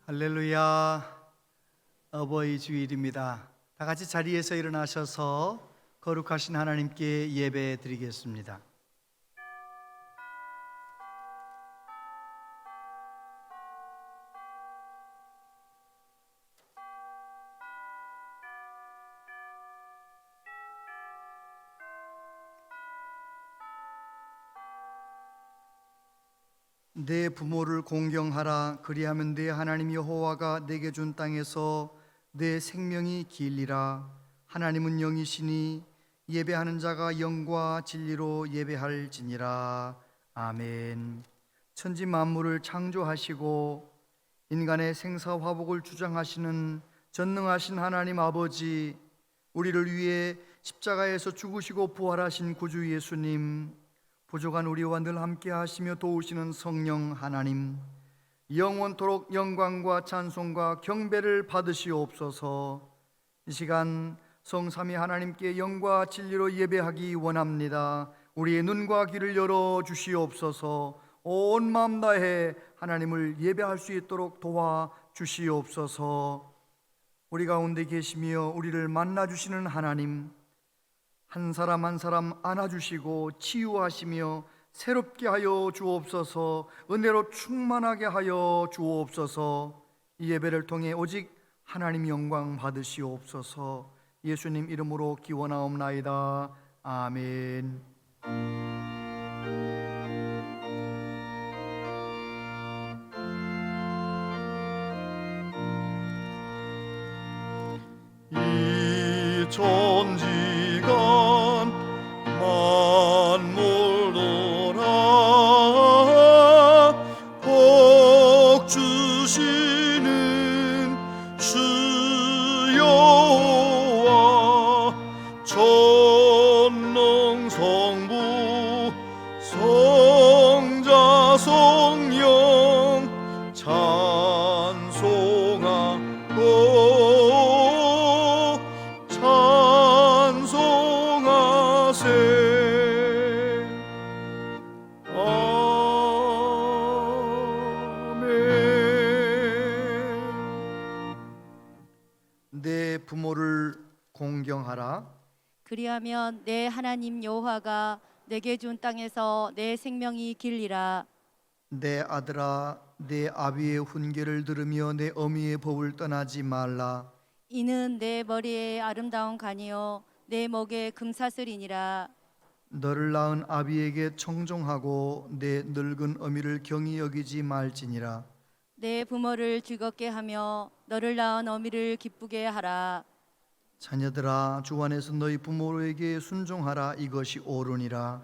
할렐루야. 어버이 주일입니다. 다 같이 자리에서 일어나셔서 거룩하신 하나님께 예배 드리겠습니다. 내 부모를 공경하라. 그리하면 내 하나님 여호와가 내게 준 땅에서 내 생명이 길리라. 하나님은 영이시니 예배하는 자가 영과 진리로 예배할지니라. 아멘. 천지 만물을 창조하시고 인간의 생사화복을 주장하시는 전능하신 하나님 아버지, 우리를 위해 십자가에서 죽으시고 부활하신 구주 예수님, 부족한 우리와 늘 함께 하시며 도우시는 성령 하나님, 영원토록 영광과 찬송과 경배를 받으시옵소서. 이 시간 성삼위 하나님께 영과 진리로 예배하기 원합니다. 우리의 눈과 귀를 열어 주시옵소서. 온 마음 다해 하나님을 예배할 수 있도록 도와 주시옵소서. 우리 가운데 계시며 우리를 만나 주시는 하나님, 한 사람 한 사람 안아주시고 치유하시며 새롭게 하여 주옵소서. 은혜로 충만하게 하여 주옵소서. 이 예배를 통해 오직 하나님 영광 받으시옵소서. 예수님 이름으로 기원하옵나이다. 아멘. 이 천지가 만물로라 복 주시는 주 여호와, 전능성부 성자 성령 찬송하세. 내 부모를 공경하라. 그리하면 내 하나님 여호와가 내게 준 땅에서 내 생명이 길리라. 내 아들아, 내 아비의 훈계를 들으며 내 어미의 법을 떠나지 말라. 이는 내 머리에 아름다운 간이요 내 목에 금사슬이니라. 너를 낳은 아비에게 청종하고 내 늙은 어미를 경히 여기지 말지니라. 내 부모를 즐겁게 하며 너를 낳은 어미를 기쁘게 하라. 자녀들아, 주 안에서 너희 부모에게 순종하라. 이것이 옳으니라.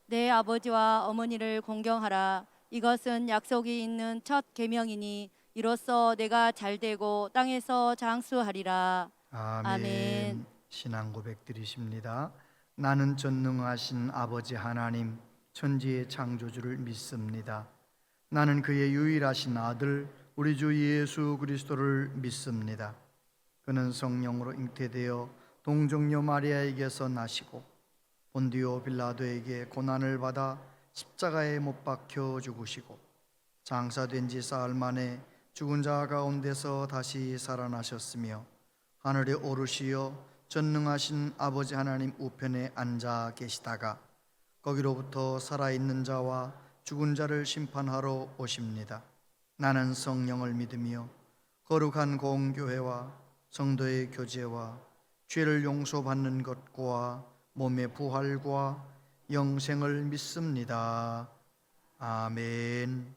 내 아버지와 어머니를 공경하라. 이것은 약속이 있는 첫 계명이니 이로써 내가 잘되고 땅에서 장수하리라. 아멘. 아멘. 신앙 고백 드리십니다. 나는 전능하신 아버지 하나님, 천지의 창조주를 믿습니다. 나는 그의 유일하신 아들 우리 주 예수 그리스도를 믿습니다. 그는 성령으로 잉태되어 동정녀 마리아에게서 나시고 본디오 빌라도에게 고난을 받아 십자가에 못 박혀 죽으시고 장사된 지 사흘 만에 죽은 자 가운데서 다시 살아나셨으며 하늘에 오르시어 전능하신 아버지 하나님 우편에 앉아 계시다가 거기로부터 살아있는 자와 죽은 자를 심판하러 오십니다. 나는 성령을 믿으며 거룩한 공교회와 성도의 교제와 죄를 용서받는 것과 몸의 부활과 영생을 믿습니다. 아멘.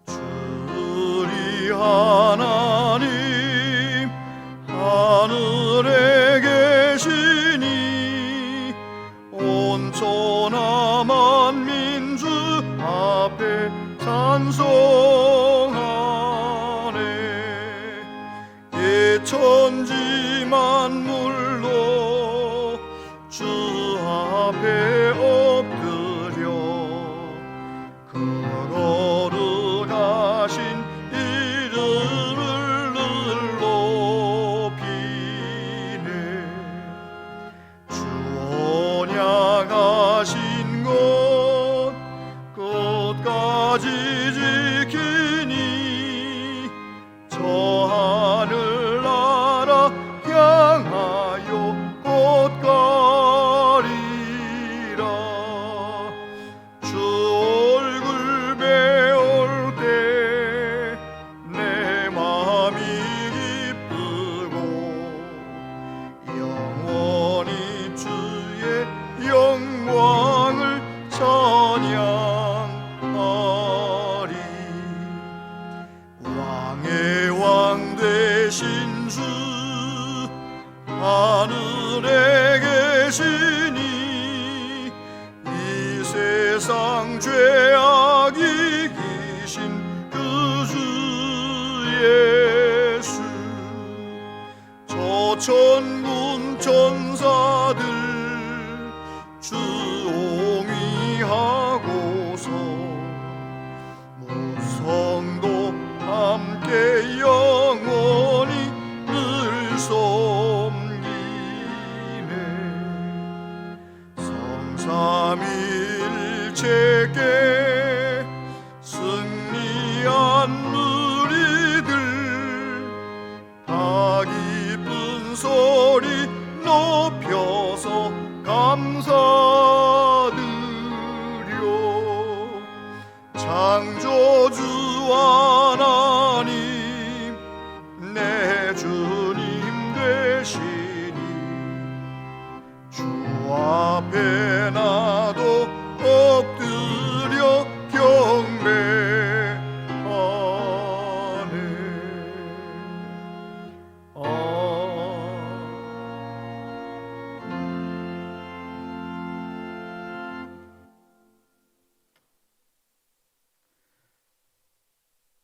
주리 하나님 하늘에 계시니 온천하 만민주 앞에 찬송하네. 예천지 만물로 주 앞에 엎드려 거룩하신 이름을 늘 높이네. 하늘에 계시니 이 세상 죄악 이기신 그 주 예수 저 천군 천사들 주옹이하고서 무성도 함께 영원히 늘 섬기네 성삼일체께 승리한 무리들 다 기쁜 소리 높여서 감사드려 창조주 하나님 내 주님 되시니 주 앞에 나도 엎드려 경배하네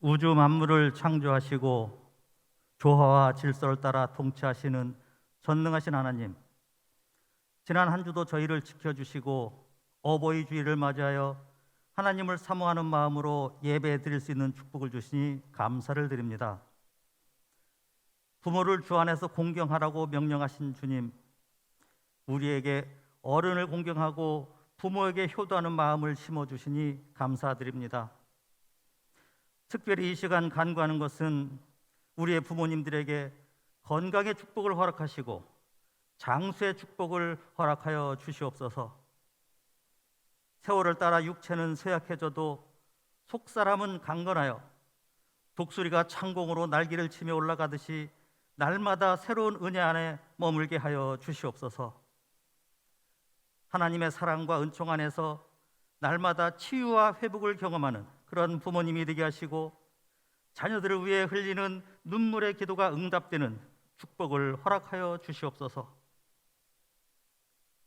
우주 만물을 창조하시고 조화와 질서를 따라 통치하시는 전능하신 하나님, 지난 한 주도 저희를 지켜주시고 어버이 주일을 맞이하여 하나님을 사모하는 마음으로 예배 드릴 수 있는 축복을 주시니 감사를 드립니다. 부모를 주 안에서 공경하라고 명령하신 주님, 우리에게 어른을 공경하고 부모에게 효도하는 마음을 심어주시니 감사드립니다. 특별히 이 시간 간구하는 것은 우리의 부모님들에게 건강의 축복을 허락하시고 장수의 축복을 허락하여 주시옵소서. 세월을 따라 육체는 쇠약해져도 속사람은 강건하여 독수리가 창공으로 날개를 치며 올라가듯이 날마다 새로운 은혜 안에 머물게 하여 주시옵소서. 하나님의 사랑과 은총 안에서 날마다 치유와 회복을 경험하는 그런 부모님이 되게 하시고 자녀들을 위해 흘리는 눈물의 기도가 응답되는 축복을 허락하여 주시옵소서.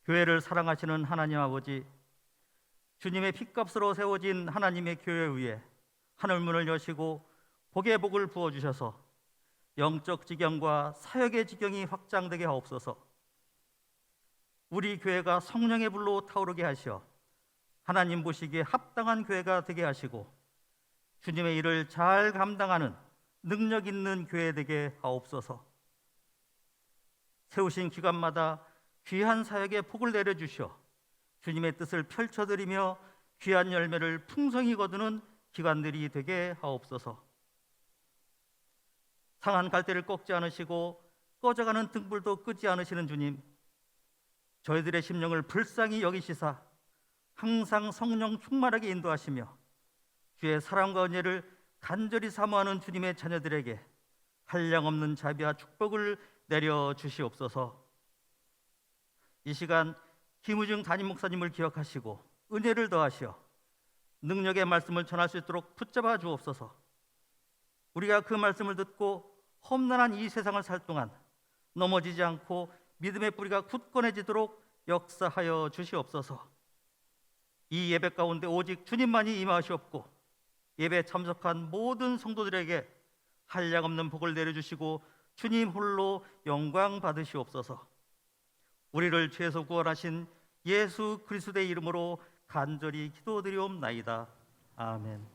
교회를 사랑하시는 하나님 아버지, 주님의 핏값으로 세워진 하나님의 교회 위에 하늘문을 여시고 복의 복을 부어주셔서 영적 지경과 사역의 지경이 확장되게 하옵소서. 우리 교회가 성령의 불로 타오르게 하시어 하나님 보시기에 합당한 교회가 되게 하시고 주님의 일을 잘 감당하는 능력 있는 교회 되게 하옵소서. 세우신 기간마다 귀한 사역에 복을 내려주시어 주님의 뜻을 펼쳐드리며 귀한 열매를 풍성히 거두는 기관들이 되게 하옵소서. 상한 갈대를 꺾지 않으시고 꺼져가는 등불도 끄지 않으시는 주님, 저희들의 심령을 불쌍히 여기시사 항상 성령 충만하게 인도하시며 주의 사랑과 은혜를 간절히 사모하는 주님의 자녀들에게 한량없는 자비와 축복을 내려 주시옵소서. 이 시간 김우중 담임 목사님을 기억하시고 은혜를 더하시어 능력의 말씀을 전할 수 있도록 붙잡아 주옵소서. 우리가 그 말씀을 듣고 험난한 이 세상을 살 동안 넘어지지 않고 믿음의 뿌리가 굳건해지도록 역사하여 주시옵소서. 이 예배 가운데 오직 주님만이 임하시옵고 예배 참석한 모든 성도들에게 한량없는 복을 내려주시고 주님 홀로 영광 받으시옵소서. 우리를 죄에서 구원하신 예수 그리스도의 이름으로 간절히 기도드리옵나이다. 아멘.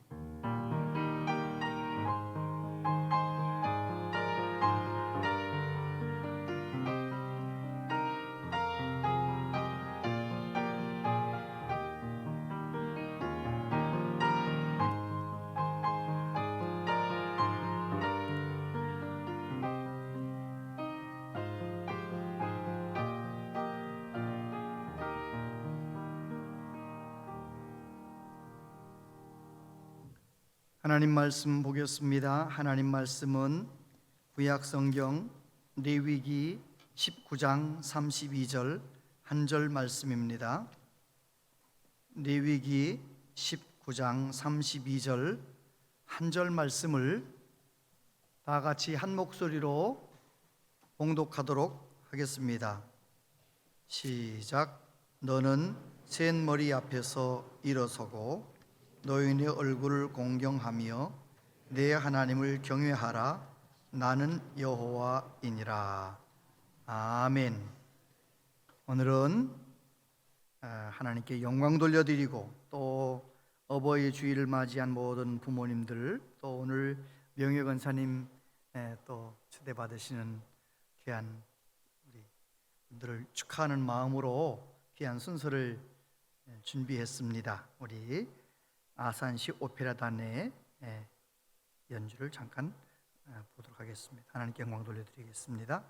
하나님 말씀 보겠습니다. 하나님 말씀은 구약성경 레위기 19장 32절 한 절 말씀입니다. 레위기 19장 32절 한 절 말씀을 다 같이 한 목소리로 봉독하도록 하겠습니다. 시작. 너는 센 머리 앞에서 일어서고 노인의 얼굴을 공경하며 내 하나님을 경외하라. 나는 여호와이니라. 아멘. 오늘은 하나님께 영광 돌려드리고 또 어버이 주일을 맞이한 모든 부모님들, 또 오늘 명예 권사님 또 초대받으시는 귀한 우리 분들을 축하하는 마음으로 귀한 순서를 준비했습니다. 우리 아산시 오페라단의 연주를 잠깐 보도록 하겠습니다. 하나님께 영광 돌려드리겠습니다.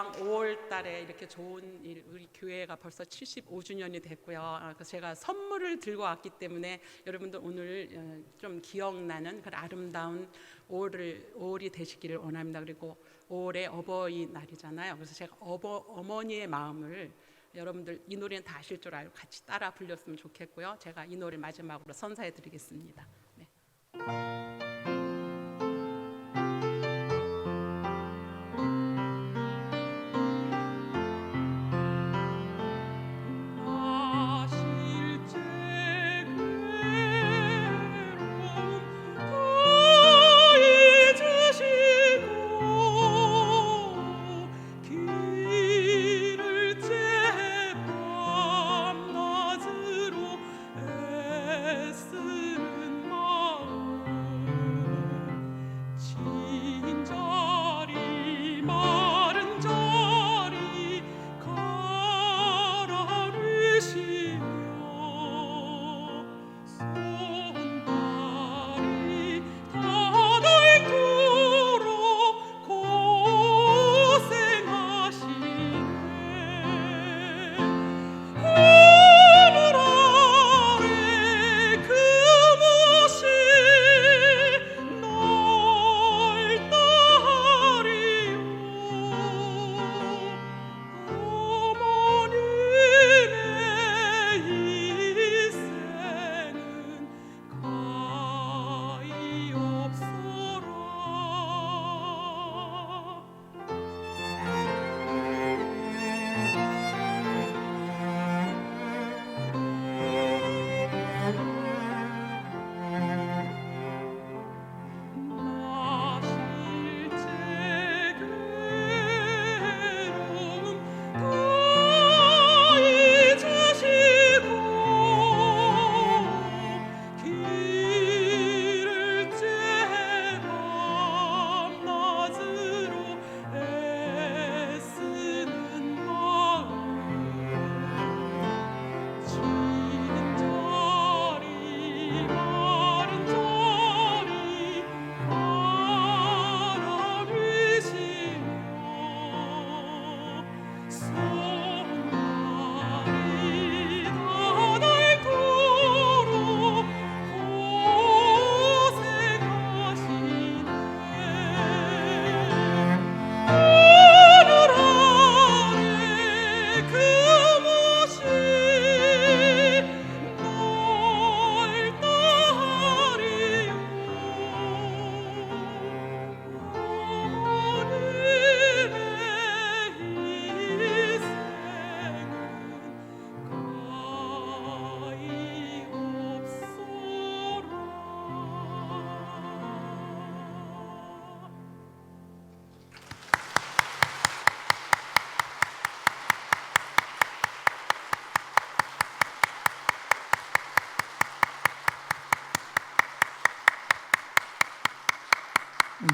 이왕 5월 달에 이렇게 좋은 일, 우리 교회가 벌써 75주년이 됐고요. 그래서 제가 선물을 들고 왔기 때문에 여러분들 오늘 좀 기억나는 그런 아름다운 5월이 되시기를 원합니다. 그리고 5월에 어버이날이잖아요. 그래서 제가 어머니의 마음을 여러분들 이 노래는 다 아실 줄 알고 같이 따라 불렸으면 좋겠고요. 제가 이 노래 마지막으로 선사해 드리겠습니다. 네.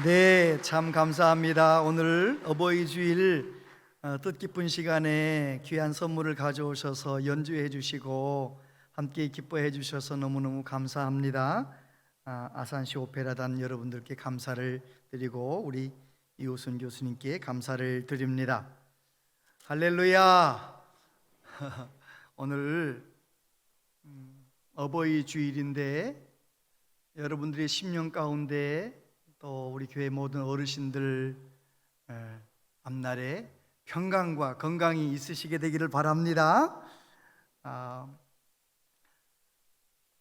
네, 참 감사합니다. 오늘 어버이 주일 뜻깊은 시간에 귀한 선물을 가져오셔서 연주해 주시고 함께 기뻐해 주셔서 너무너무 감사합니다. 아산시 오페라단 여러분들께 감사를 드리고 우리 이호순 교수님께 감사를 드립니다. 할렐루야. 오늘 어버이 주일인데 여러분들의 심령 가운데 또 우리 교회 모든 어르신들 앞날에 평강과 건강이 있으시게 되기를 바랍니다.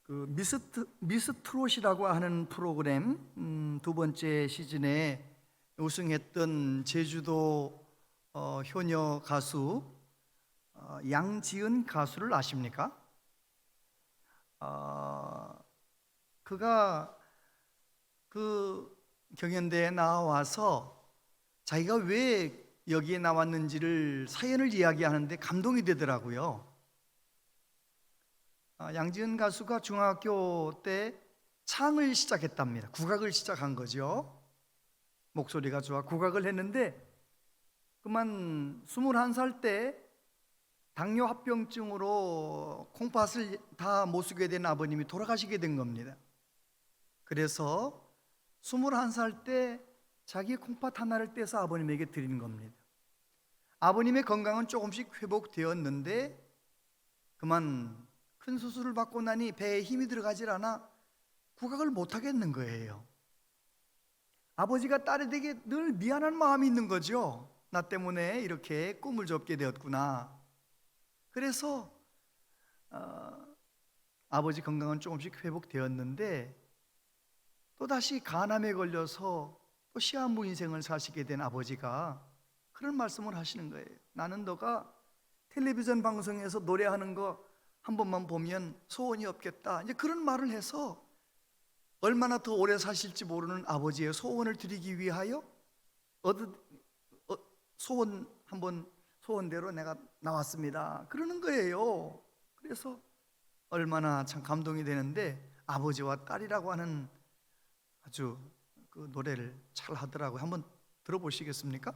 그 미스트롯이라고 하는 프로그램 두 번째 시즌에 우승했던 제주도 효녀 가수 양지은 가수를 아십니까? 그가 그 경연대에 나와서 자기가 왜 여기에 나왔는지를 사연을 이야기하는데 감동이 되더라고요. 양지은 가수가 중학교 때 창을 시작했답니다. 국악을 시작한 거죠. 목소리가 좋아 국악을 했는데 그만 21살 때 당뇨 합병증으로 콩팥을 다 못 쓰게 된 아버님이 돌아가시게 된 겁니다. 그래서 21살 때 자기 콩팥 하나를 떼서 아버님에게 드린 겁니다. 아버님의 건강은 조금씩 회복되었는데 그만 큰 수술을 받고 나니 배에 힘이 들어가질 않아 구각을 못 하겠는 거예요. 아버지가 딸에 대해 늘 미안한 마음이 있는 거죠. 나 때문에 이렇게 꿈을 접게 되었구나. 그래서 아버지 건강은 조금씩 회복되었는데 또다시 간암에 걸려서 또 시한부 인생을 사시게 된 아버지가 그런 말씀을 하시는 거예요. 나는 너가 텔레비전 방송에서 노래하는 거 한 번만 보면 소원이 없겠다. 이제 그런 말을 해서 얼마나 더 오래 사실지 모르는 아버지의 소원을 드리기 위하여 소원 한번 소원대로 내가 나왔습니다. 그러는 거예요. 그래서 얼마나 참 감동이 되는데 아버지와 딸이라고 하는 아주 그 노래를 잘 하더라고요. 한번 들어보시겠습니까?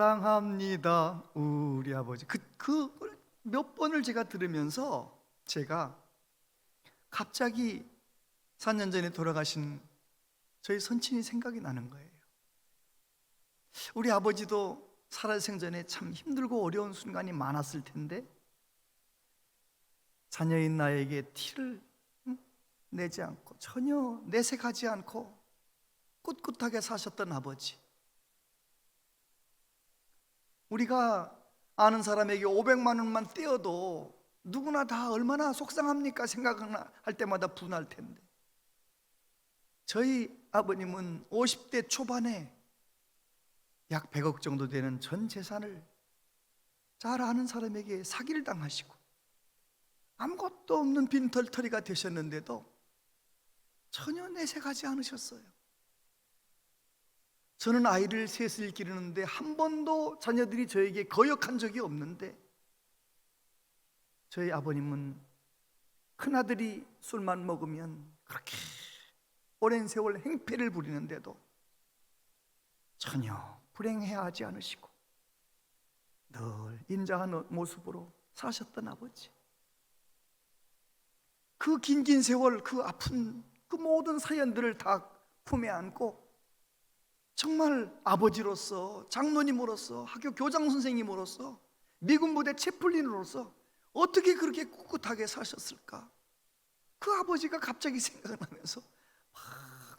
사랑합니다 우리 아버지. 그 몇 번을 제가 들으면서 제가 갑자기 4년 전에 돌아가신 저희 선친이 생각이 나는 거예요. 우리 아버지도 살아생전에 참 힘들고 어려운 순간이 많았을 텐데 자녀인 나에게 티를 내지 않고 전혀 내색하지 않고 꿋꿋하게 사셨던 아버지. 우리가 아는 사람에게 500만 원만 떼어도 누구나 다 얼마나 속상합니까? 생각할 때마다 분할 텐데 저희 아버님은 50대 초반에 약 100억 정도 되는 전 재산을 잘 아는 사람에게 사기를 당하시고 아무것도 없는 빈털터리가 되셨는데도 전혀 내색하지 않으셨어요. 저는 아이를 셋을 기르는데 한 번도 자녀들이 저에게 거역한 적이 없는데 저희 아버님은 큰아들이 술만 먹으면 그렇게 오랜 세월 행패를 부리는데도 전혀 불행해하지 않으시고 늘 인자한 모습으로 사셨던 아버지. 그 긴 세월 그 아픈 그 모든 사연들을 다 품에 안고 정말 아버지로서, 장로님으로서, 학교 교장 선생님으로서, 미군 부대 채플린으로서 어떻게 그렇게 꿋꿋하게 사셨을까? 그 아버지가 갑자기 생각나면서 막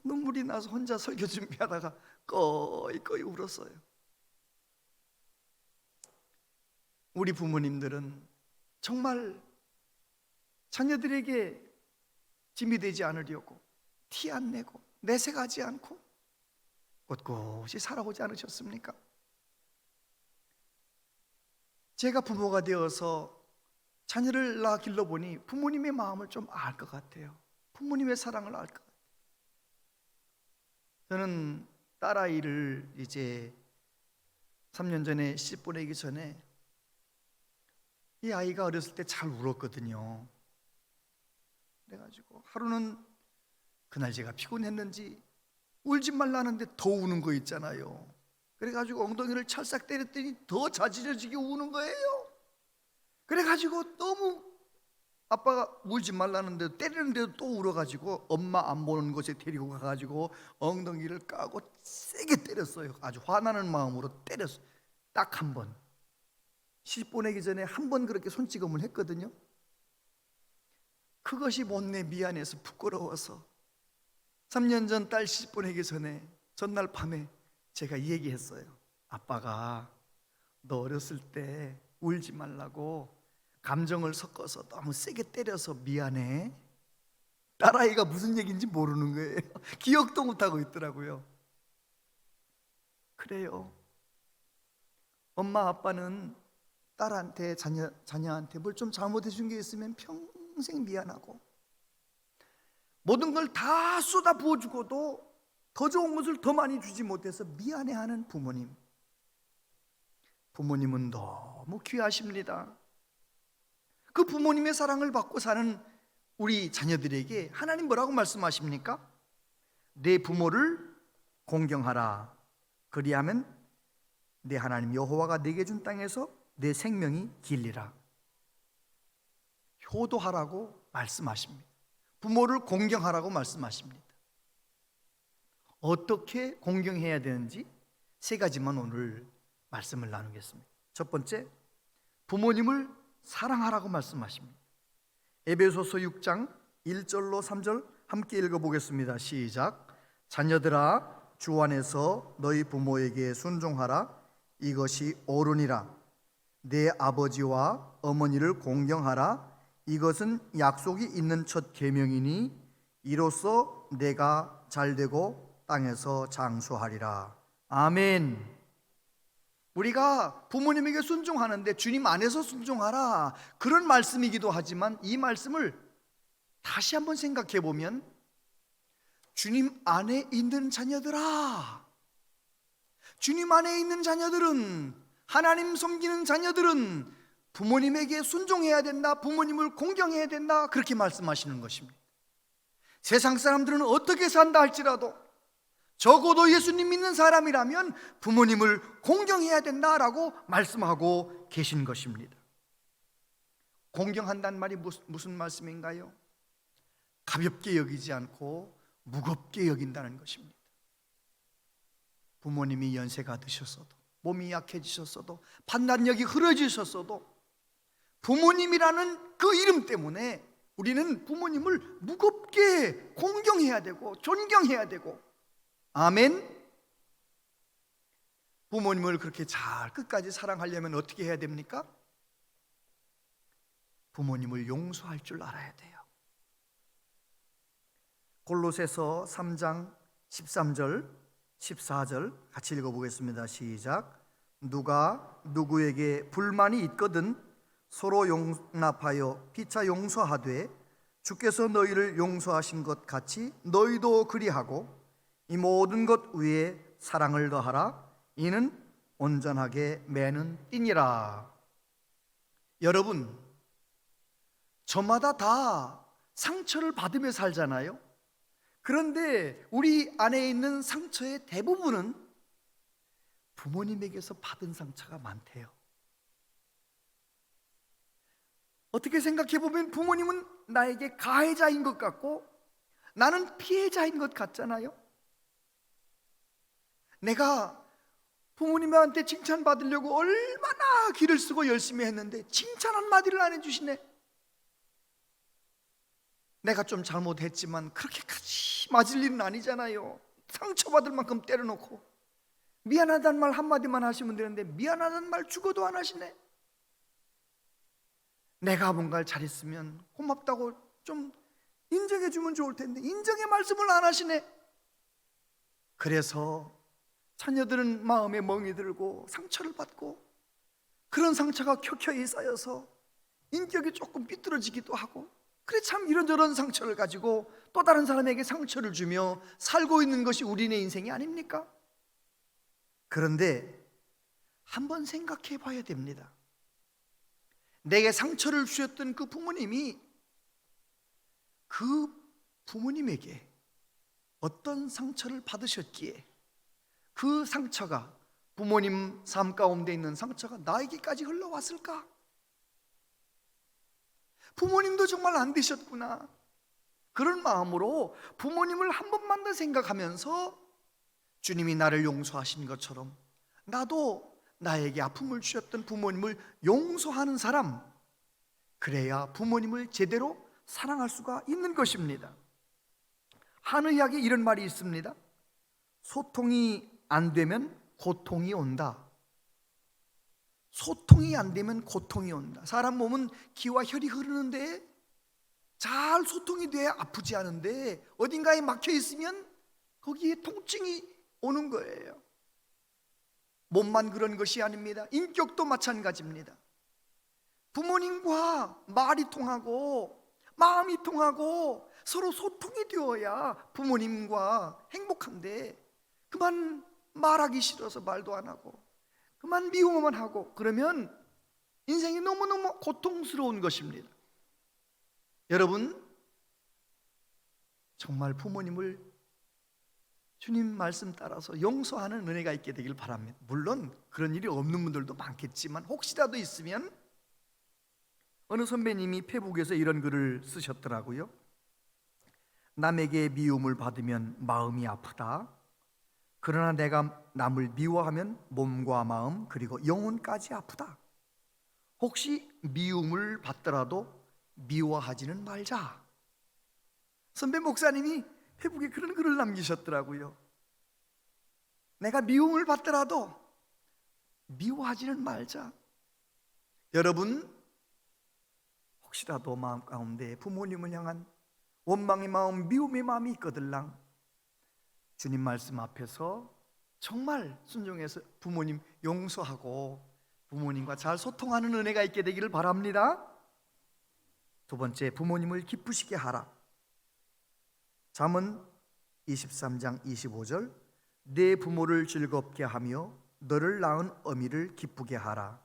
눈물이 나서 혼자 설교 준비하다가 꺼이꺼이 울었어요. 우리 부모님들은 정말 자녀들에게 짐이 되지 않으려고 티 안 내고 내색하지 않고 꿋꿋이 살아오지 않으셨습니까? 제가 부모가 되어서 자녀를 낳아 길러보니 부모님의 마음을 좀 알 것 같아요. 부모님의 사랑을 알 것 같아요. 저는 딸아이를 이제 3년 전에 시집 보내기 전에 이 아이가 어렸을 때 잘 울었거든요. 그래가지고 하루는 그날 제가 피곤했는지 울지 말라는데 더 우는 거 있잖아요. 그래가지고 엉덩이를 찰싹 때렸더니 더 자지러지게 우는 거예요. 그래가지고 너무 아빠가 울지 말라는데 때리는데도 또 울어가지고 엄마 안 보는 곳에 데리고 가가지고 엉덩이를 까고 세게 때렸어요. 아주 화나는 마음으로 때렸어요. 딱 한 번. 시집 보내기 전에 한 번 그렇게 손찌검을 했거든요. 그것이 못내 미안해서 부끄러워서 3년 전 딸 시집 보내기 전에 전날 밤에 제가 이 얘기했어요. 아빠가 너 어렸을 때 울지 말라고 감정을 섞어서 너무 세게 때려서 미안해. 딸아이가 무슨 얘기인지 모르는 거예요. 기억도 못하고 있더라고요. 그래요. 엄마 아빠는 딸한테 자녀한테 뭘 좀 잘못해 준 게 있으면 평생 미안하고 모든 걸 다 쏟아 부어주고도 더 좋은 것을 더 많이 주지 못해서 미안해하는 부모님. 부모님은 너무 귀하십니다. 그 부모님의 사랑을 받고 사는 우리 자녀들에게 하나님 뭐라고 말씀하십니까? 내 부모를 공경하라. 그리하면 내 하나님 여호와가 내게 준 땅에서 내 생명이 길리라. 효도하라고 말씀하십니다. 부모를 공경하라고 말씀하십니다. 어떻게 공경해야 되는지 세 가지만 오늘 말씀을 나누겠습니다. 첫 번째, 부모님을 사랑하라고 말씀하십니다. 에베소서 6장 1절로 3절 함께 읽어보겠습니다. 시작. 자녀들아, 주 안에서 너희 부모에게 순종하라. 이것이 옳으니라. 내 아버지와 어머니를 공경하라. 이것은 약속이 있는 첫 계명이니 이로써 내가 잘되고 땅에서 장수하리라. 아멘. 우리가 부모님에게 순종하는데 주님 안에서 순종하라, 그런 말씀이기도 하지만 이 말씀을 다시 한번 생각해 보면 주님 안에 있는 자녀들아, 주님 안에 있는 자녀들은, 하나님 섬기는 자녀들은 부모님에게 순종해야 된다, 부모님을 공경해야 된다, 그렇게 말씀하시는 것입니다. 세상 사람들은 어떻게 산다 할지라도 적어도 예수님 믿는 사람이라면 부모님을 공경해야 된다라고 말씀하고 계신 것입니다. 공경한다는 말이 무슨 말씀인가요? 가볍게 여기지 않고 무겁게 여긴다는 것입니다. 부모님이 연세가 드셨어도, 몸이 약해지셨어도, 판단력이 흐려지셨어도 부모님이라는 그 이름 때문에 우리는 부모님을 무겁게 공경해야 되고 존경해야 되고, 아멘. 부모님을 그렇게 잘 끝까지 사랑하려면 어떻게 해야 됩니까? 부모님을 용서할 줄 알아야 돼요. 골로새서 3장 13절 14절 같이 읽어보겠습니다. 시작. 누가 누구에게 불만이 있거든 서로 용납하여 피차 용서하되 주께서 너희를 용서하신 것 같이 너희도 그리하고 이 모든 것 위에 사랑을 더하라. 이는 온전하게 매는 띠니라. 여러분, 저마다 다 상처를 받으며 살잖아요. 그런데 우리 안에 있는 상처의 대부분은 부모님에게서 받은 상처가 많대요. 어떻게 생각해 보면 부모님은 나에게 가해자인 것 같고 나는 피해자인 것 같잖아요. 내가 부모님한테 칭찬받으려고 얼마나 기를 쓰고 열심히 했는데 칭찬 한마디를 안 해주시네. 내가 좀 잘못했지만 그렇게까지 맞을 일은 아니잖아요. 상처받을 만큼 때려놓고 미안하다는 말 한마디만 하시면 되는데 미안하다는 말 죽어도 안 하시네. 내가 뭔가를 잘했으면 고맙다고 좀 인정해 주면 좋을 텐데 인정의 말씀을 안 하시네. 그래서 자녀들은 마음에 멍이 들고 상처를 받고 그런 상처가 켜켜이 쌓여서 인격이 조금 삐뚤어지기도 하고, 그래 참 이런저런 상처를 가지고 또 다른 사람에게 상처를 주며 살고 있는 것이 우리네 인생이 아닙니까? 그런데 한번 생각해 봐야 됩니다. 내게 상처를 주셨던 그 부모님이 그 부모님에게 어떤 상처를 받으셨기에 그 상처가, 부모님 삶 가운데 있는 상처가 나에게까지 흘러왔을까? 부모님도 정말 안 되셨구나, 그런 마음으로 부모님을 한 번만 더 생각하면서 주님이 나를 용서하신 것처럼 나도 나에게 아픔을 주셨던 부모님을 용서하는 사람, 그래야 부모님을 제대로 사랑할 수가 있는 것입니다. 한의학에 이런 말이 있습니다. 소통이 안 되면 고통이 온다. 소통이 안 되면 고통이 온다. 사람 몸은 기와 혈이 흐르는데 잘 소통이 돼야 아프지 않은데 어딘가에 막혀 있으면 거기에 통증이 오는 거예요. 몸만 그런 것이 아닙니다. 인격도 마찬가지입니다. 부모님과 말이 통하고 마음이 통하고 서로 소통이 되어야 부모님과 행복한데, 그만 말하기 싫어서 말도 안 하고 그만 미워만 하고 그러면 인생이 너무너무 고통스러운 것입니다. 여러분, 정말 부모님을 주님 말씀 따라서 용서하는 은혜가 있게 되길 바랍니다. 물론 그런 일이 없는 분들도 많겠지만 혹시라도 있으면, 어느 선배님이 페북에서 이런 글을 쓰셨더라고요. 남에게 미움을 받으면 마음이 아프다. 그러나 내가 남을 미워하면 몸과 마음 그리고 영혼까지 아프다. 혹시 미움을 받더라도 미워하지는 말자. 선배 목사님이 페북에 그런 글을 남기셨더라고요. 내가 미움을 받더라도 미워하지는 말자. 여러분, 혹시라도 마음 가운데 부모님을 향한 원망의 마음, 미움의 마음이 있거들랑 주님 말씀 앞에서 정말 순종해서 부모님 용서하고 부모님과 잘 소통하는 은혜가 있게 되기를 바랍니다. 두 번째, 부모님을 기쁘시게 하라. 잠언 23장 25절, 내 부모를 즐겁게 하며 너를 낳은 어미를 기쁘게 하라.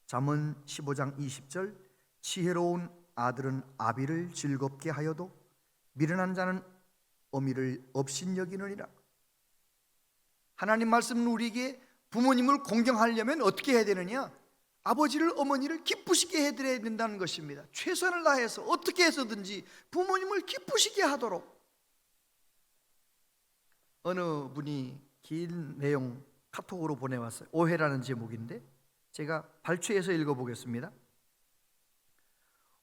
잠언 15장 20절, 지혜로운 아들은 아비를 즐겁게 하여도 미련한 자는 어미를 업신여기느니라. 하나님 말씀은 우리에게 부모님을 공경하려면 어떻게 해야 되느냐? 아버지를 어머니를 기쁘시게 해드려야 된다는 것입니다. 최선을 다해서 어떻게 해서든지 부모님을 기쁘시게 하도록. 어느 분이 긴 내용 카톡으로 보내왔어요. 오해라는 제목인데 제가 발췌해서 읽어보겠습니다.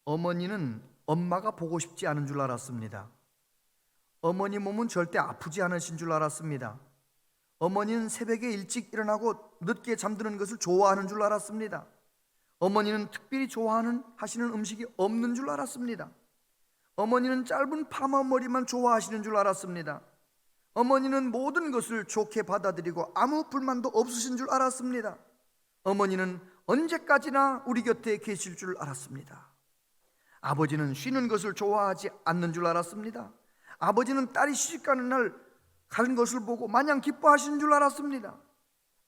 어머니는 엄마가 보고 싶지 않은 줄 알았습니다. 어머니 몸은 절대 아프지 않으신 줄 알았습니다. 어머니는 새벽에 일찍 일어나고 늦게 잠드는 것을 좋아하는 줄 알았습니다. 어머니는 특별히 하시는 음식이 없는 줄 알았습니다. 어머니는 짧은 파마 머리만 좋아하시는 줄 알았습니다. 어머니는 모든 것을 좋게 받아들이고 아무 불만도 없으신 줄 알았습니다. 어머니는 언제까지나 우리 곁에 계실 줄 알았습니다. 아버지는 쉬는 것을 좋아하지 않는 줄 알았습니다. 아버지는 딸이 시집가는 날 가는 것을 보고 마냥 기뻐하시는 줄 알았습니다.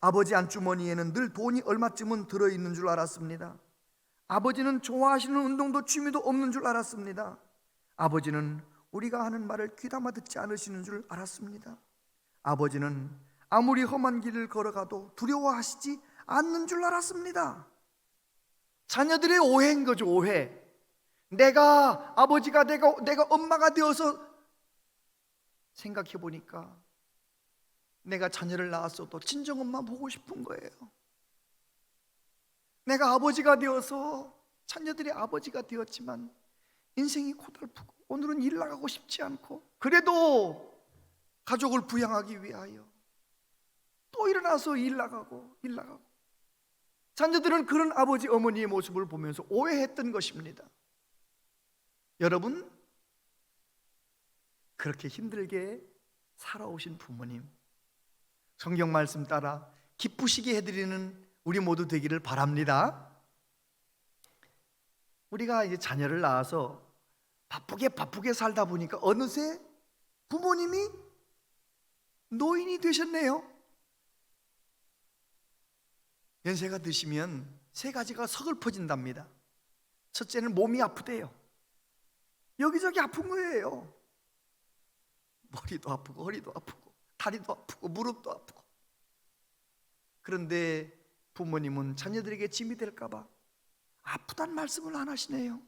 아버지 안주머니에는 늘 돈이 얼마쯤은 들어있는 줄 알았습니다. 아버지는 좋아하시는 운동도 취미도 없는 줄 알았습니다. 아버지는 우리가 하는 말을 귀담아 듣지 않으시는 줄 알았습니다. 아버지는 아무리 험한 길을 걸어가도 두려워하시지 않는 줄 알았습니다. 자녀들의 오해인 거죠, 오해. 내가 아버지가 내가 엄마가 되어서 생각해 보니까 내가 자녀를 낳았어도 친정엄마 보고 싶은 거예요. 내가 아버지가 되어서 자녀들의 아버지가 되었지만 인생이 고달프고 오늘은 일 나가고 싶지 않고 그래도 가족을 부양하기 위하여 또 일어나서 일 나가고 자녀들은 그런 아버지 어머니의 모습을 보면서 오해했던 것입니다. 여러분, 그렇게 힘들게 살아오신 부모님, 성경 말씀 따라 기쁘시게 해드리는 우리 모두 되기를 바랍니다. 우리가 이제 자녀를 낳아서 바쁘게 살다 보니까 어느새 부모님이 노인이 되셨네요. 연세가 드시면 세 가지가 서글퍼진답니다. 첫째는 몸이 아프대요. 여기저기 아픈 거예요. 머리도 아프고 허리도 아프고 다리도 아프고 무릎도 아프고. 그런데 부모님은 자녀들에게 짐이 될까 봐 아프단 말씀을 안 하시네요.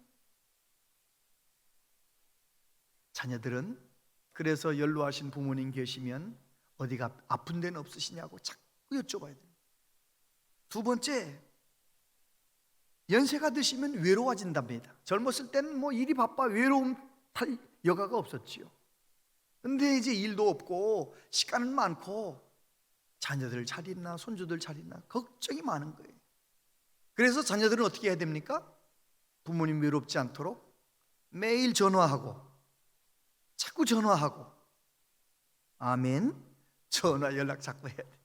자녀들은 그래서 연로하신 부모님 계시면 어디가 아픈 데는 없으시냐고 자꾸 여쭤봐야 돼요. 두 번째, 연세가 드시면 외로워진답니다. 젊었을 때는 뭐 일이 바빠 외로움 탈 여가가 없었지요. 근데 이제 일도 없고 시간은 많고 자녀들 잘 있나 손주들 잘 있나 걱정이 많은 거예요. 그래서 자녀들은 어떻게 해야 됩니까? 부모님 외롭지 않도록 매일 전화하고 자꾸 전화하고 아멘 전화 연락 자꾸 해야 돼.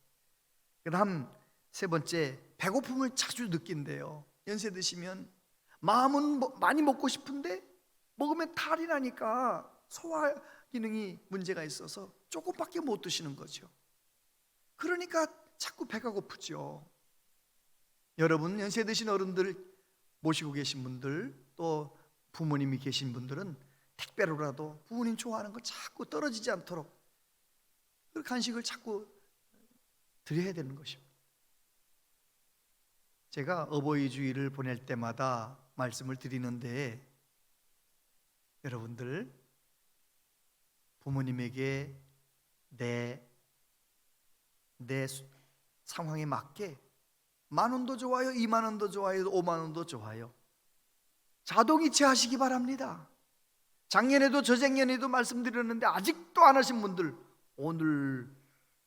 그 다음 세 번째, 배고픔을 자주 느낀대요. 연세 드시면 마음은 많이 먹고 싶은데 먹으면 탈이 나니까 소화 기능이 문제가 있어서 조금밖에 못 드시는 거죠. 그러니까 자꾸 배가 고프죠. 여러분, 연세 드신 어른들 모시고 계신 분들 또 부모님이 계신 분들은 택배로라도 부모님 좋아하는 거 자꾸 떨어지지 않도록 그 간식을 자꾸 드려야 되는 것입니다. 제가 어버이 주일을 보낼 때마다 말씀을 드리는데 여러분들 부모님에게 내 상황에 맞게 10,000원도 좋아요, 20,000원도 좋아요, 50,000원도 좋아요. 자동이체 하시기 바랍니다. 작년에도 저작년에도 말씀드렸는데 아직도 안 하신 분들, 오늘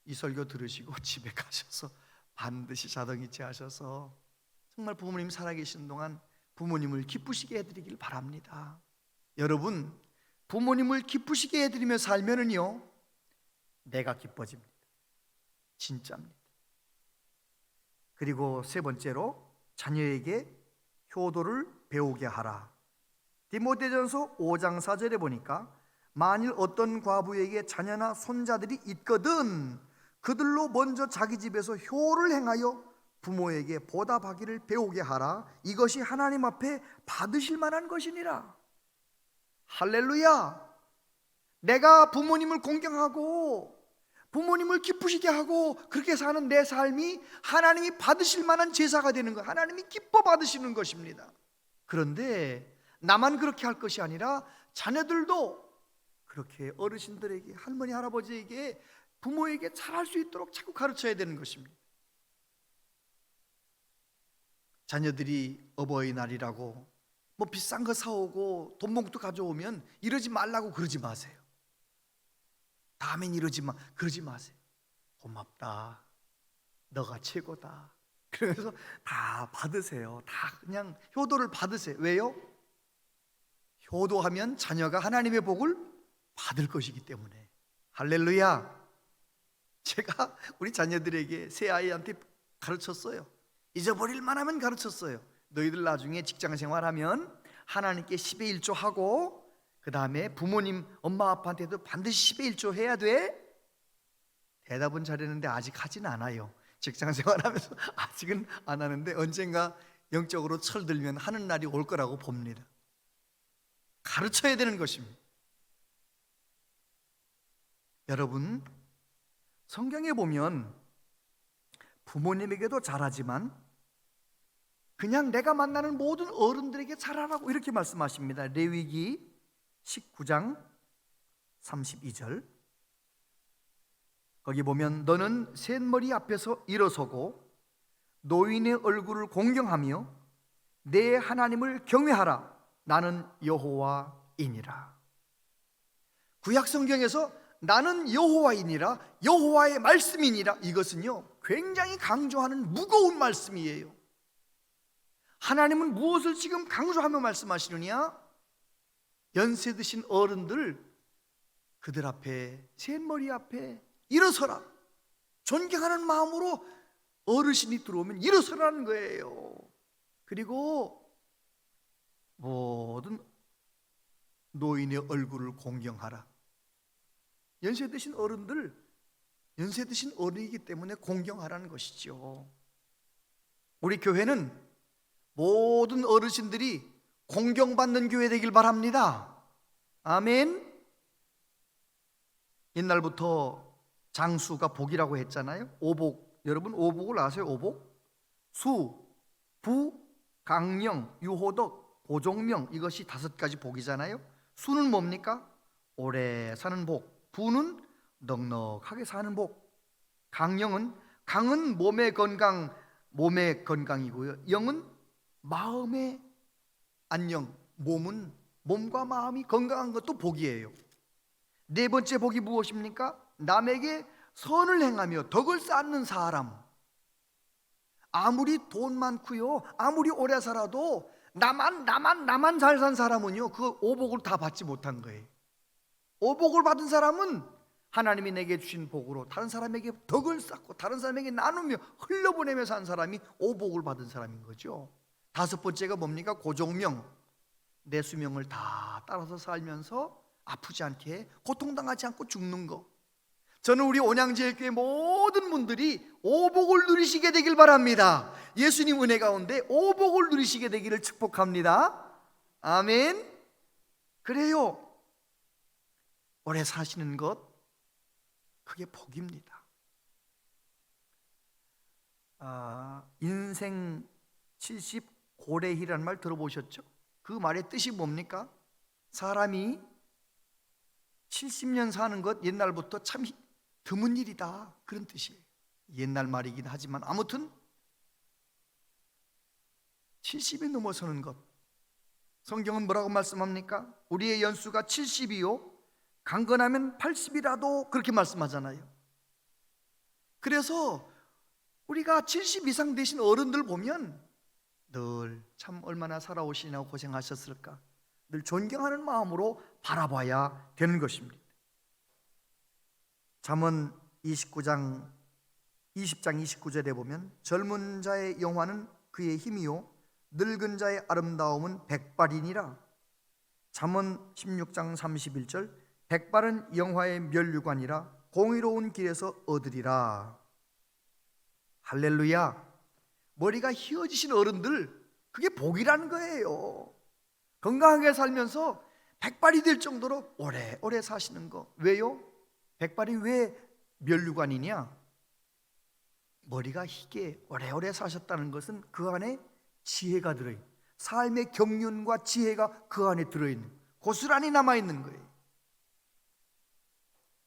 이 설교 들으시고 집에 가셔서 반드시 자동이체 하셔서 정말 부모님 살아계신 동안 부모님을 기쁘시게 해드리길 바랍니다. 여러분, 부모님을 기쁘시게 해드리며 살면은요, 내가 기뻐집니다. 진짜입니다. 그리고 세 번째로, 자녀에게 효도를 배우게 하라. 디모데전서 5장 4절에 보니까 만일 어떤 과부에게 자녀나 손자들이 있거든 그들로 먼저 자기 집에서 효를 행하여 부모에게 보답하기를 배우게 하라. 이것이 하나님 앞에 받으실 만한 것이니라. 할렐루야. 내가 부모님을 공경하고 부모님을 기쁘시게 하고 그렇게 사는 내 삶이 하나님이 받으실 만한 제사가 되는 거예요. 하나님이 기뻐 받으시는 것입니다. 그런데 나만 그렇게 할 것이 아니라 자녀들도 그렇게 어르신들에게, 할머니 할아버지에게, 부모에게 잘할 수 있도록 자꾸 가르쳐야 되는 것입니다. 자녀들이 어버이날이라고 뭐 비싼 거 사오고 돈 봉투 가져오면 이러지 말라고 그러지 마세요. 다음엔 그러지 마세요. 고맙다, 너가 최고다. 그래서 다 받으세요. 다 그냥 효도를 받으세요. 왜요? 효도하면 자녀가 하나님의 복을 받을 것이기 때문에. 할렐루야. 제가 우리 자녀들에게, 새 아이한테 가르쳤어요. 잊어버릴 만하면 가르쳤어요. 너희들 나중에 직장 생활하면 하나님께 10의 1조 하고 그 다음에 부모님 엄마 아빠한테도 반드시 10의 1조 해야 돼. 대답은 잘했는데 아직 하진 않아요. 직장 생활하면서 아직은 안 하는데 언젠가 영적으로 철들면 하는 날이 올 거라고 봅니다. 가르쳐야 되는 것입니다. 여러분, 성경에 보면 부모님에게도 잘하지만 그냥 내가 만나는 모든 어른들에게 잘하라고 이렇게 말씀하십니다. 레위기 19장 32절. 거기 보면 너는 셋머리 앞에서 일어서고 노인의 얼굴을 공경하며 내 하나님을 경외하라. 나는 여호와이니라. 구약 성경에서 나는 여호와이니라, 여호와의 말씀이니라, 이것은요 굉장히 강조하는 무거운 말씀이에요. 하나님은 무엇을 지금 강조하며 말씀하시느냐? 연세 드신 어른들, 그들 앞에, 셋머리 앞에 일어서라. 존경하는 마음으로 어르신이 들어오면 일어서라는 거예요. 그리고 모든 노인의 얼굴을 공경하라. 연세 드신 어른들, 연세 드신 어른이기 때문에 공경하라는 것이죠. 우리 교회는 모든 어르신들이 공경받는 교회 되길 바랍니다. 아멘. 옛날부터 장수가 복이라고 했잖아요. 오복, 여러분 오복을 아세요? 오복? 수, 부, 강령, 유호덕, 고종명, 이것이 5가지 복이잖아요. 수는 뭡니까? 오래 사는 복. 부는 넉넉하게 사는 복. 강령은, 강은 몸의 건강이고요. 영은 마음의 안녕. 몸과 마음이 건강한 것도 복이에요. 네 번째 복이 무엇입니까? 남에게 선을 행하며 덕을 쌓는 사람. 아무리 돈 많고요, 아무리 오래 살아도 나만 잘 산 사람은요 그 오복을 다 받지 못한 거예요. 오복을 받은 사람은 하나님이 내게 주신 복으로 다른 사람에게 덕을 쌓고 다른 사람에게 나누며 흘려보내며 산 사람이 오복을 받은 사람인 거죠. 5번째가 뭡니까? 고종명. 내 수명을 다 따라서 살면서 아프지 않게, 고통당하지 않고 죽는 거. 저는 우리 온양제일교회 모든 분들이 오복을 누리시게 되길 바랍니다. 예수님 은혜 가운데 오복을 누리시게 되기를 축복합니다. 아멘. 그래요, 오래 사시는 것, 그게 복입니다. 인생 70 고래희라는 말 들어보셨죠? 그 말의 뜻이 뭡니까? 사람이 70년 사는 것 옛날부터 참 드문 일이다, 그런 뜻이에요. 옛날 말이긴 하지만 아무튼 70이 넘어서는 것, 성경은 뭐라고 말씀합니까? 우리의 연수가 70이요 강건하면 80이라도 그렇게 말씀하잖아요. 그래서 우리가 70 이상 되신 어른들 보면 늘 참 얼마나 살아오시나 고생하셨을까 늘 존경하는 마음으로 바라봐야 되는 것입니다. 잠언 20장 29절에 보면 젊은 자의 영화는 그의 힘이요 늙은 자의 아름다움은 백발이니라. 잠언 16장 31절 백발은 영화의 면류관이라 공의로운 길에서 얻으리라. 할렐루야. 머리가 휘어지신 어른들, 그게 복이라는 거예요. 건강하게 살면서 백발이 될 정도로 오래오래 사시는 거. 왜요? 백발이 왜 면류관이냐? 머리가 희게 오래오래 사셨다는 것은 그 안에 지혜가 들어있는, 삶의 경륜과 지혜가 그 안에 들어있는, 고스란히 남아있는 거예요.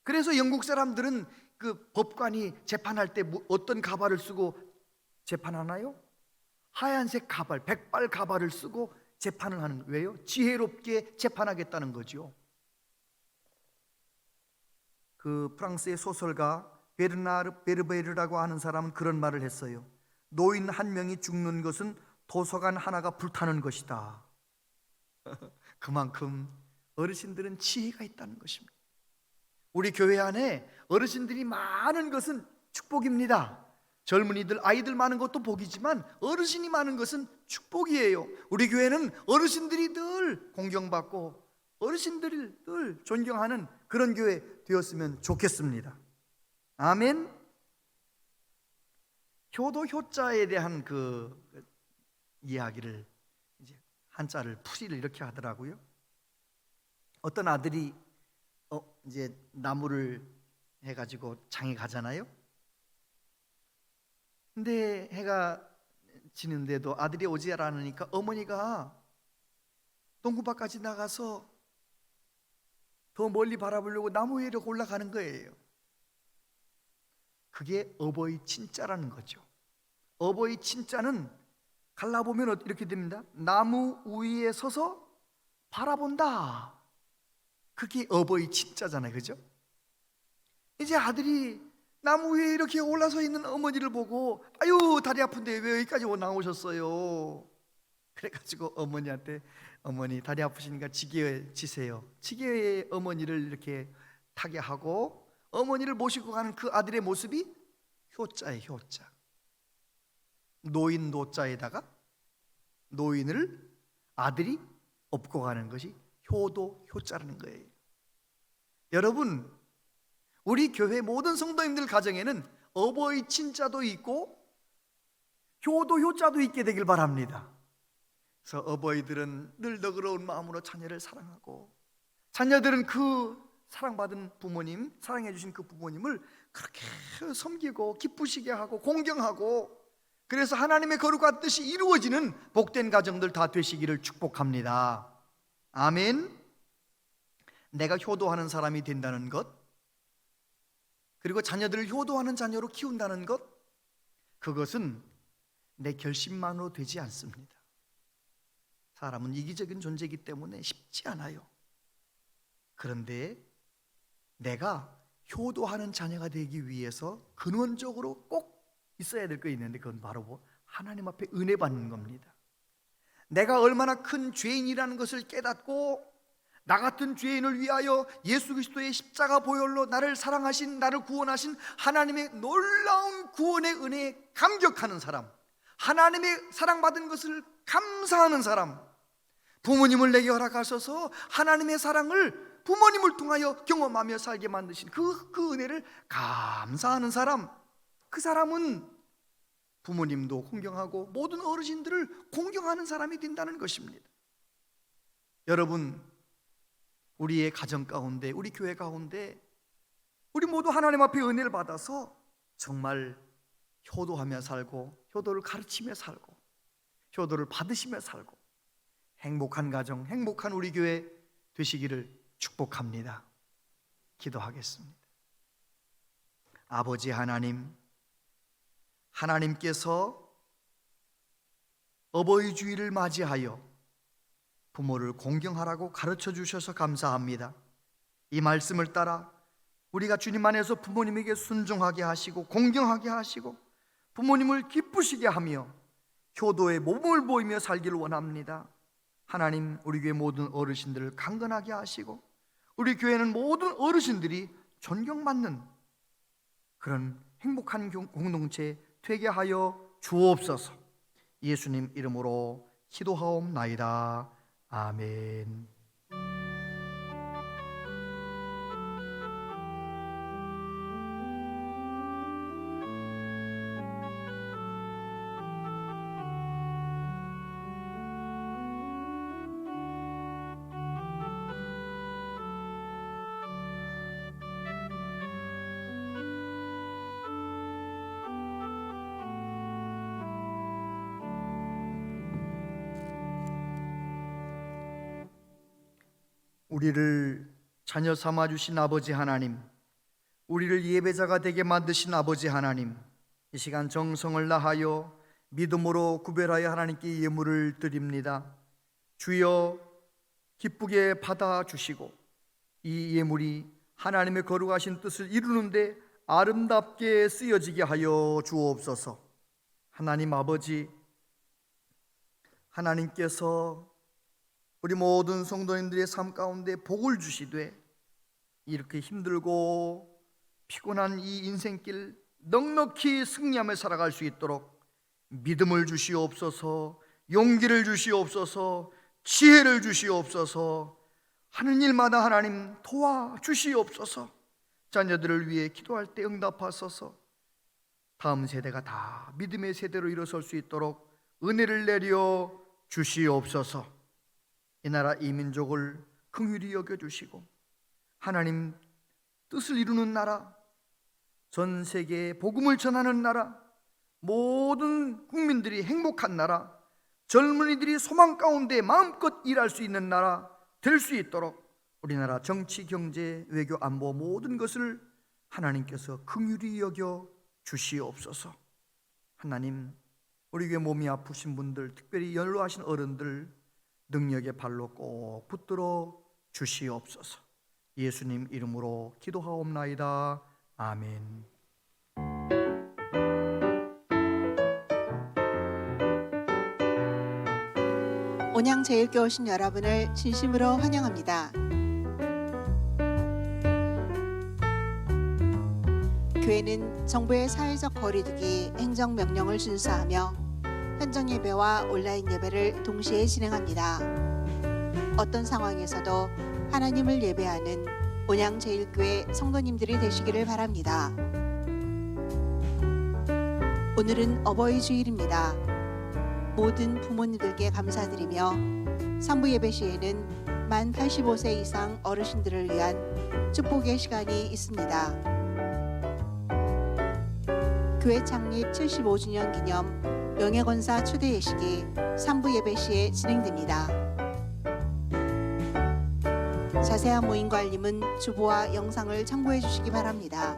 그래서 영국 사람들은 그 법관이 재판할 때 어떤 가발을 쓰고 재판하나요? 하얀색 가발, 백발 가발을 쓰고 재판을 하는 거예요. 왜요? 지혜롭게 재판하겠다는 거죠. 그 프랑스의 소설가 베르나르 베르베르라고 하는 사람은 그런 말을 했어요. 노인 한 명이 죽는 것은 도서관 하나가 불타는 것이다. 그만큼 어르신들은 지혜가 있다는 것입니다. 우리 교회 안에 어르신들이 많은 것은 축복입니다. 젊은이들, 아이들 많은 것도 복이지만 어르신이 많은 것은 축복이에요. 우리 교회는 어르신들이 늘 공경받고 어르신들을 늘 존경하는 그런 교회 되었으면 좋겠습니다. 아멘. 효도 효자에 대한 그 이야기를 이제 한자를 풀이를 이렇게 하더라고요. 어떤 아들이 이제 나무를 해가지고 장에 가잖아요. 근데 해가 지는데도 아들이 오지 않으니까 어머니가 동구밭까지 나가서 더 멀리 바라보려고 나무 위로 올라가는 거예요. 그게 어버이 친자라는 거죠. 어버이 친자는 갈라보면 이렇게 됩니다. 나무 위에 서서 바라본다. 그게 어버이 친자잖아요, 그죠? 이제 아들이 나무 위에 이렇게 올라서 있는 어머니를 보고 아유 다리 아픈데 왜 여기까지 나오셨어요? 그래가지고 어머니한테 어머니 다리 아프시니까 지게에 지세요. 지게에 어머니를 이렇게 타게 하고 어머니를 모시고 가는 그 아들의 모습이 효자예요. 효자. 노인 노자에다가 노인을 아들이 업고 가는 것이 효도 효자라는 거예요. 여러분, 우리 교회 모든 성도님들 가정에는 어버이 친자도 있고 효도 효자도 있게 되길 바랍니다. 그래서 어버이들은 늘 너그러운 마음으로 자녀를 사랑하고 자녀들은 그 사랑받은 부모님, 사랑해 주신 그 부모님을 그렇게 섬기고 기쁘시게 하고 공경하고, 그래서 하나님의 거룩한 뜻이 이루어지는 복된 가정들 다 되시기를 축복합니다. 아멘. 내가 효도하는 사람이 된다는 것, 그리고 자녀들을 효도하는 자녀로 키운다는 것, 그것은 내 결심만으로 되지 않습니다. 사람은 이기적인 존재이기 때문에 쉽지 않아요. 그런데 내가 효도하는 자녀가 되기 위해서 근원적으로 꼭 있어야 될 거 있는데 그건 바로 하나님 앞에 은혜 받는 겁니다. 내가 얼마나 큰 죄인이라는 것을 깨닫고 나 같은 죄인을 위하여 예수 그리스도의 십자가 보혈로 나를 사랑하신, 나를 구원하신 하나님의 놀라운 구원의 은혜에 감격하는 사람, 하나님의 사랑받은 것을 감사하는 사람, 부모님을 내게 허락하셔서 하나님의 사랑을 부모님을 통하여 경험하며 살게 만드신 그 은혜를 감사하는 사람, 그 사람은 부모님도 공경하고 모든 어르신들을 공경하는 사람이 된다는 것입니다. 여러분, 우리의 가정 가운데, 우리 교회 가운데 우리 모두 하나님 앞에 은혜를 받아서 정말 효도하며 살고 효도를 가르치며 살고 효도를 받으시며 살고 행복한 가정, 행복한 우리 교회 되시기를 축복합니다. 기도하겠습니다. 아버지 하나님, 하나님께서 어버이 주일을 맞이하여 부모를 공경하라고 가르쳐 주셔서 감사합니다. 이 말씀을 따라 우리가 주님 안에서 부모님에게 순종하게 하시고 공경하게 하시고 부모님을 기쁘시게 하며 효도의 몸을 보이며 살기를 원합니다. 하나님, 우리 교회 모든 어르신들을 강건하게 하시고 우리 교회는 모든 어르신들이 존경받는 그런 행복한 공동체 되게 하여 주옵소서. 예수님 이름으로 기도하옵나이다. 아멘. 우리를 자녀 삼아 주신 아버지 하나님, 우리를 예배자가 되게 만드신 아버지 하나님, 이 시간 정성을 다하여 믿음으로 구별하여 하나님께 예물을 드립니다. 주여, 기쁘게 받아주시고 이 예물이 하나님의 거룩하신 뜻을 이루는데 아름답게 쓰여지게 하여 주옵소서. 하나님 아버지, 하나님께서 우리 모든 성도님들의 삶 가운데 복을 주시되 이렇게 힘들고 피곤한 이 인생길 넉넉히 승리하며 살아갈 수 있도록 믿음을 주시옵소서, 용기를 주시옵소서, 지혜를 주시옵소서. 하는 일마다 하나님 도와주시옵소서. 자녀들을 위해 기도할 때 응답하소서. 다음 세대가 다 믿음의 세대로 일어설 수 있도록 은혜를 내려 주시옵소서. 이 나라 이 민족을 긍휼히 여겨주시고 하나님 뜻을 이루는 나라, 전 세계에 복음을 전하는 나라, 모든 국민들이 행복한 나라, 젊은이들이 소망 가운데 마음껏 일할 수 있는 나라 될 수 있도록 우리나라 정치, 경제, 외교, 안보 모든 것을 하나님께서 긍휼히 여겨 주시옵소서. 하나님, 우리 교회 몸이 아프신 분들, 특별히 연로하신 어른들 능력의 발로 꼭 붙들어 주시옵소서. 예수님 이름으로 기도하옵나이다. 아멘. 온양제일교회 오신 여러분을 진심으로 환영합니다. 교회는 정부의 사회적 거리두기 행정명령을 준수하며 현장 예배와 온라인 예배를 동시에 진행합니다. 어떤 상황에서도 하나님을 예배하는 온양제일교회 성도님들이 되시기를 바랍니다. 오늘은 어버이 주일입니다. 모든 부모님들께 감사드리며 3부 예배 시에는 만 85세 이상 어르신들을 위한 축복의 시간이 있습니다. 교회 창립 75주년 기념 명예권사 추대 예식이 3부 예배 시에 진행됩니다. 자세한 모임과 알림은 주보와 영상을 참고해 주시기 바랍니다.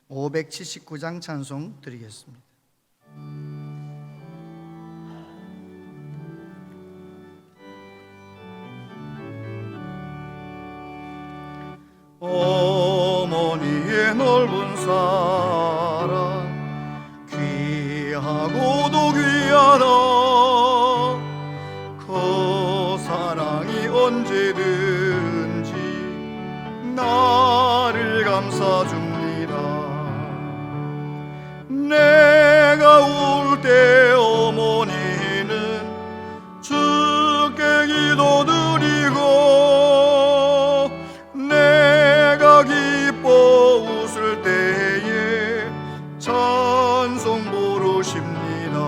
(579장) 찬송 드리겠습니다. 어머니의 넓은 사랑 귀하고도 귀하다. 그 사랑이 언제든지 나를 감싸줍니다. 내가 울 때 어머니는 주께 기도드리고 내가 기뻐 웃을 때에 찬송 부르십니다.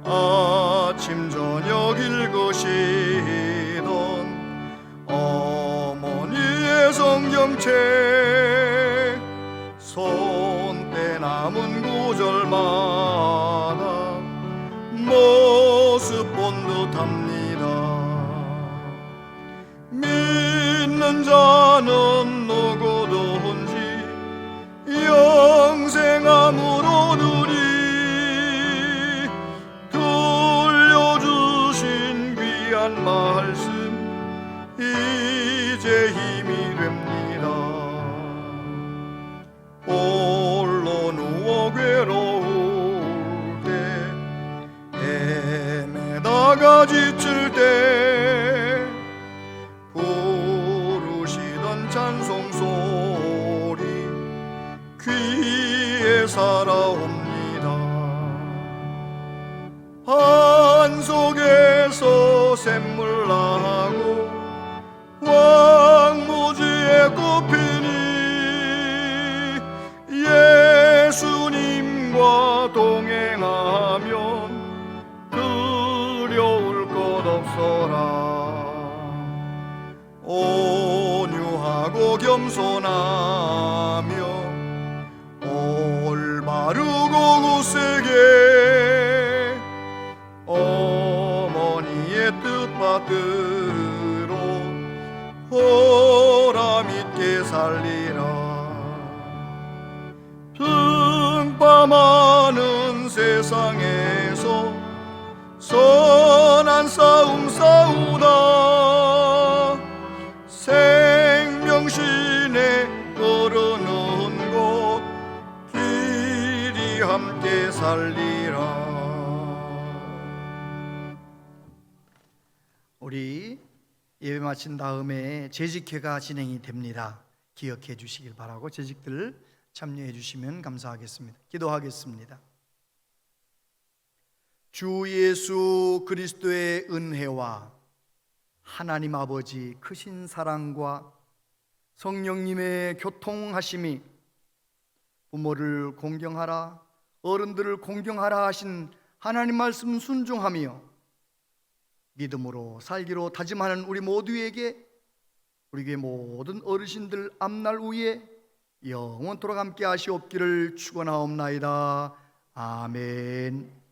아침 명체 손때 남은 구절마다 모습 본 듯합니다. 믿는 자는 누구든지 영생함으로 누리 들려주신 귀한 말씀 이제 힘이 됩니다. 홀로 누워 괴로울 때 헤매다가 지칠 때 부르시던 찬송소리 귀에 살아옵니다. 한 속에서 샘물 나고 왕무지에 꽃피니 예수님과 동행하면 두려울 것 없어라. 온유하고 겸손하며 올바르고 굳세게 어머니의 뜻받들어 보람있게 살리라. 등밤하는 세상에서 선한 싸움 싸우다 생명신에 흐르는 곳 길이 함께 살리라. 우리 예배 마친 다음에 재직회가 진행이 됩니다. 기억해 주시길 바라고 재직들 참여해 주시면 감사하겠습니다. 기도하겠습니다. 주 예수 그리스도의 은혜와 하나님 아버지 크신 사랑과 성령님의 교통하심이 부모를 공경하라, 어른들을 공경하라 하신 하나님 말씀 순종하며 믿음으로 살기로 다짐하는 우리 모두에게, 우리 교회 모든 어르신들 앞날 후에 영원토록 함께 하시옵기를 축원하옵나이다. 아멘.